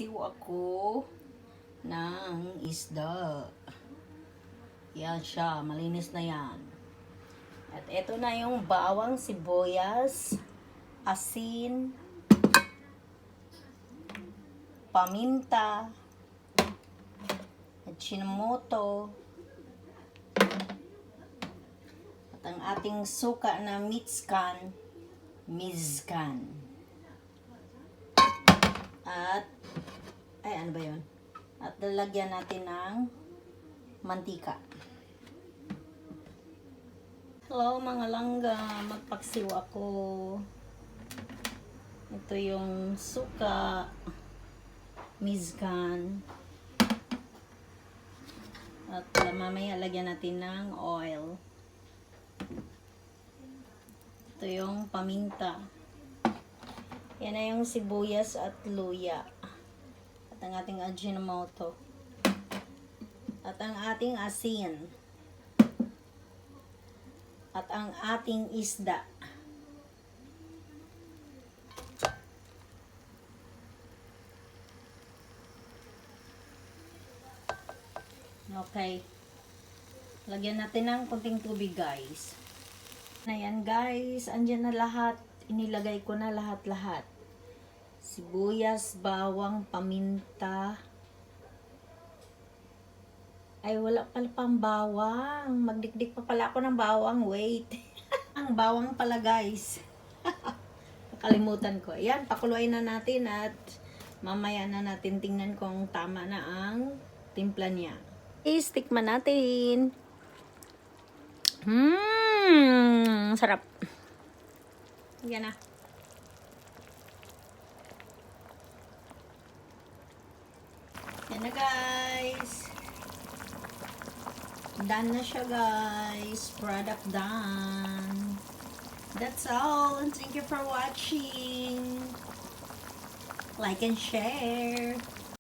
Magpapaksiw ako ng isda. Yan siya, malinis na yan. At ito na yung bawang, sibuyas, asin, paminta, at sinamoto, at ang ating suka na mizkan. At, ano ba yun? At lalagyan natin ng mantika. Hello mga langga, magpaksiw ako. Ito yung suka, mizkan. At mamaya lagyan natin ng oil. Ito yung paminta. Yan na yung sibuyas at luya. At ang ating ajinomoto. At ang ating asin. At ang ating isda. Okay. Lagyan natin ng konting tubig, guys. Ayan, guys. Andyan na lahat. Inilagay ko na lahat-lahat. Sibuyas, bawang, paminta. Ay, wala pala pang bawang. Magdikdik pa pala ako ng bawang. Wait. Ang bawang pala, guys. Nakalimutan ko. Ayan, pakuluin na natin at mamaya na natin tingnan kung tama na ang timpla niya. Tikman natin. Sarap. Yan na. Yan na, guys. Done na siya, guys. Product done. That's all. And thank you for watching. Like and share.